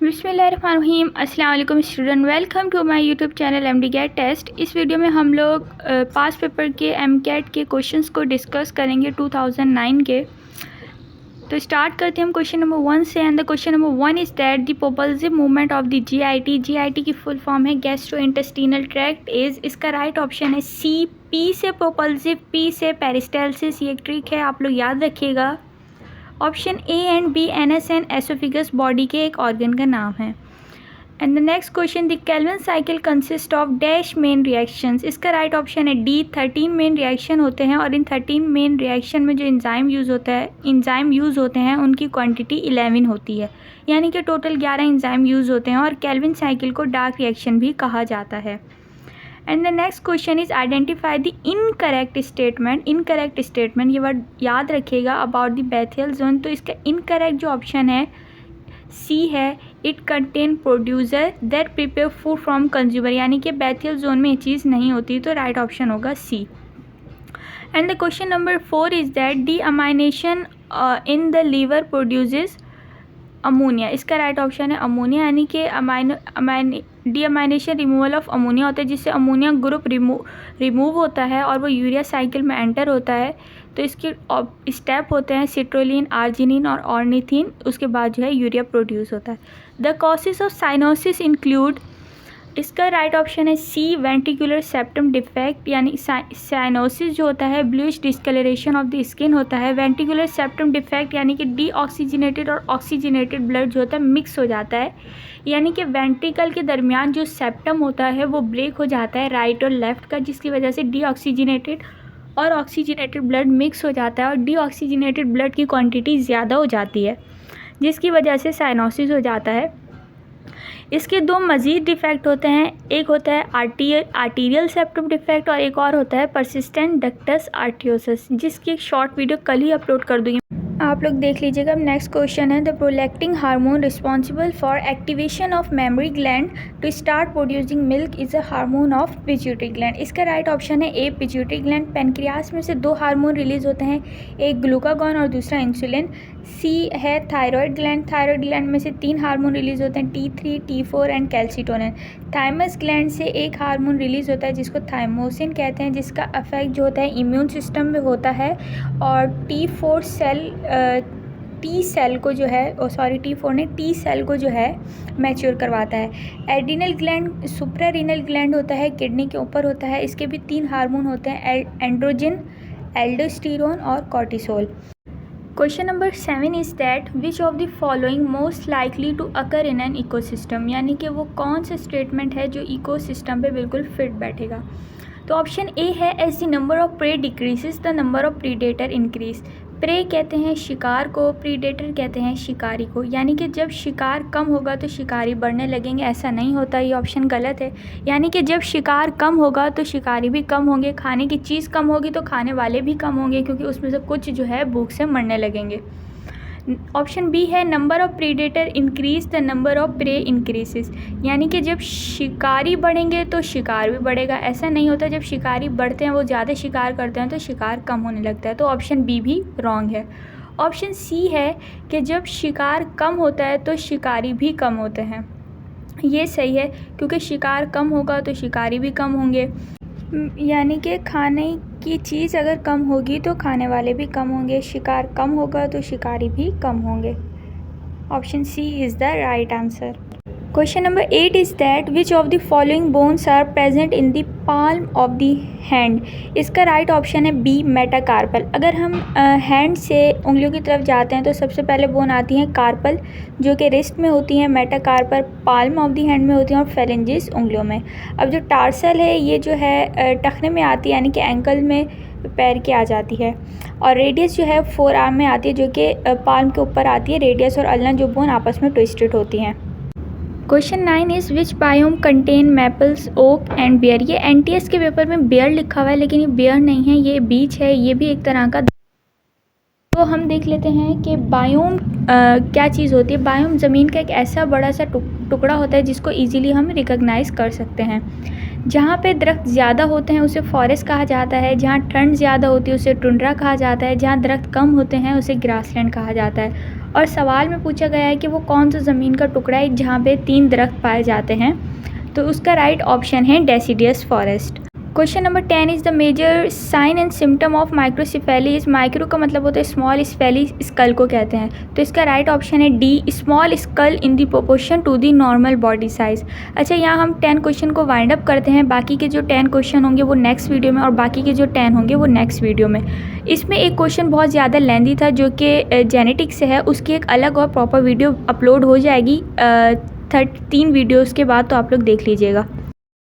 बिस्मिल्लाहिर्रहमानिर्रहीम। अस्सलाम वालेकुम student, welcome to my YouTube channel MD get test. इस वीडियो में हम लोग पास पेपर के एमकेट के क्वेश्चंस को डिस्कस करेंगे 2009 के। तो स्टार्ट करते हैं हम क्वेश्चन नंबर 1 से। And the question number 1 is that the propulsive movement of the GIT की फुल फॉर्म है गैस्ट्रोइंटेस्टिनल ट्रैक्ट इज़, इसका राइट ऑप्शन है सी। पी से प्रोपल्सिव, पी से पेरिस्टाल्सिस, ये एक ट्रिक है, आप लोग याद रखिएगा। Option A and B anus and esophagus body के एक ऑर्गन का नाम है। And the next question, the Calvin cycle consist of dash main reactions, इसका राइट ऑप्शन है डी। 13 मेन रिएक्शन होते हैं और इन 13 मेन रिएक्शन में जो एंजाइम यूज़ होते हैं उनकी क्वांटिटी 11 होती है, यानी कि टोटल 11 एंजाइम यूज़ होते हैं और केल्विन साइकिल को डार्क रिएक्शन भी कहा जाता है। And the next question is identify the incorrect statement. Incorrect statement, ये वर्ड याद रखिएगा, अबाउट द बेथियल जोन। तो इसका इनकरेक्ट जो ऑप्शन है सी है, it contain producer that prepare food from consumer, यानी कि बेथियल जोन में ये चीज़ नहीं होती, तो राइट ऑप्शन होगा C. And the question number 4 is that deamination in the liver produces ammonia, इसका राइट ऑप्शन है अमोनिया, यानी कि डीअमाइनेशन रिमूवल ऑफ अमोनिया होता है, जिससे अमोनिया ग्रुप रिमूव होता है और वो यूरिया साइकिल में एंटर होता है। तो इसके स्टेप होते हैं सिट्रोलिन, आर्जिनिन और ऑर्निथिन, उसके बाद जो है यूरिया प्रोड्यूस होता है। The causes of cyanosis include, इसका राइट ऑप्शन है सी, वेंट्रिकुलर सेप्टम डिफेक्ट, यानी साइनोसिस जो होता है bluish discoloration of the skin होता है। वेंट्रिकुलर सेप्टम डिफेक्ट यानी कि डीऑक्सीजनेटेड और ऑक्सीजनेटेड ब्लड जो होता है मिक्स हो जाता है, यानी कि वेंट्रिकल के दरमियान जो सेप्टम होता है वो ब्रेक हो जाता है राइट और लेफ्ट का, जिसकी वजह से डीऑक्सीजनेटेड और ऑक्सीजनेटेड ब्लड मिक्स हो जाता है और डीऑक्सीजनेटेड ब्लड की क्वांटिटी ज़्यादा हो जाती है, जिसकी वजह से साइनोसिस हो जाता है। इसके दो मज़ीद डिफेक्ट होते हैं, एक होता है आर्टीरियल सेप्टम डिफेक्ट और एक और होता है परसिस्टेंट डक्टस आर्टियोसिस, जिसकी एक शॉर्ट वीडियो कल ही अपलोड कर दूँगी, आप लोग देख लीजिएगा। अब नेक्स्ट क्वेश्चन है, the prolactin hormone responsible for activation of mammary gland to start producing milk is a hormone of pituitary gland, इसका राइट ऑप्शन है ए, पिट्यूटरी ग्लैंड। पेनक्रियास में से दो हार्मोन रिलीज होते हैं, एक ग्लूकागॉन और दूसरा इंसुलिन। सी है थायराइड ग्लैंड। थायराइड ग्लैंड में से 3 हार्मोन रिलीज होते हैं, T3, T4 and calcitonin. Thymus gland से एक हार्मोन रिलीज होता है जिसको थाइमोसिन कहते हैं, जिसका अफेक्ट जो होता है इम्यून सिस्टम में होता है और T4 टी सेल को जो है T4 ने टी सेल को जो है मैच्योर करवाता है। एड्रिनल ग्लैंड सुप्रारीनल ग्लैंड होता है, किडनी के ऊपर होता है, इसके भी 3 हार्मोन होते हैं, एंड्रोजन, एल्डोस्टेरोन और cortisol. Question number 7 is that which of the following most likely to occur in an ecosystem, यानी कि वो कौन सा स्टेटमेंट है जो इकोसिस्टम पे बिल्कुल फिट बैठेगा। तो ऑप्शन ए है, as the number of prey decreases the number of predator increase. Prey कहते हैं शिकार को, प्रीडेटर कहते हैं शिकारी को, यानी कि जब शिकार कम होगा तो शिकारी बढ़ने लगेंगे, ऐसा नहीं होता, ये ऑप्शन गलत है। यानी कि जब शिकार कम होगा तो शिकारी भी कम होंगे, खाने की चीज़ कम होगी तो खाने वाले भी कम होंगे, क्योंकि उसमें से कुछ जो है भूख से मरने लगेंगे। ऑप्शन बी है, number of predator increase the number of prey increases, यानी कि जब शिकारी बढ़ेंगे तो शिकार भी बढ़ेगा, ऐसा नहीं होता, जब शिकारी बढ़ते हैं वो ज़्यादा शिकार करते हैं तो शिकार कम होने लगता है, तो ऑप्शन बी भी रॉन्ग है। ऑप्शन सी है कि जब शिकार कम होता है तो शिकारी भी कम होते हैं, ये सही है, क्योंकि शिकार कम होगा तो शिकारी भी कम होंगे, यानी कि खाने की चीज़ अगर कम होगी तो खाने वाले भी कम होंगे, शिकार कम होगा तो शिकारी भी कम होंगे। Option C is the right answer. Question number 8 is that which of the following bones are present in the palm of the hand, इसका राइट ऑप्शन है बी, मेटाकार्पल। अगर हम हैंड से उंगलियों की तरफ जाते हैं तो सबसे पहले बोन आती हैं कार्पल, जो कि रिस्ट में होती हैं, metacarpal palm of the hand में होती हैं और फेरेंजिस उंगलियों में। अब जो टार्सल है ये जो है टखने में आती है, यानी कि एंकल में पैर के आ जाती है, और रेडियस जो है फोर आर्म में आती है, जो कि पाल्म के ऊपर आती है। रेडियस और अल्ना जो बोन आपस में ट्विस्टेड होती हैं। Question 9 is which biome contain maples, oak and bear, ये एनटीएस के पेपर में बेयर लिखा हुआ है लेकिन ये बेयर नहीं है, ये बीच है, ये भी एक तरह का। तो हम देख लेते हैं कि बायोम क्या चीज़ होती है। बायोम ज़मीन का एक ऐसा बड़ा सा टुकड़ा होता है जिसको इजीली हम रिकॉग्नाइज कर सकते हैं। जहाँ पे दरख्त ज़्यादा होते हैं उसे फॉरेस्ट कहा जाता है, जहाँ ठंड ज़्यादा होती है उसे टुंड्रा कहा जाता है, जहाँ दरख्त कम होते हैं उसे ग्रासलैंड कहा जाता है। और सवाल में पूछा गया है कि वो कौन सा ज़मीन का टुकड़ा है जहाँ पे 3 दरख्त पाए जाते हैं। तो उसका राइट ऑप्शन है deciduous forest. Question number 10 is the major sign and symptom of microcephaly. इस माइक्रो का मतलब होता है स्मॉल, स्फेली स्कल को कहते हैं। तो इसका राइट ऑप्शन है D, small skull in the proportion to the normal body size. अच्छा, यहाँ हम 10 क्वेश्चन को वाइंड अप करते हैं। बाकी के जो 10 क्वेश्चन होंगे वो नेक्स्ट वीडियो में, और बाकी के जो 10 होंगे वो नेक्स्ट वीडियो में। इसमें एक क्वेश्चन बहुत ज़्यादा लेंदी था जो कि जेनेटिक्स से है, उसकी एक अलग और प्रॉपर वीडियो अपलोड हो जाएगी 3 वीडियोज़ के बाद, तो आप लोग देख लीजिएगा।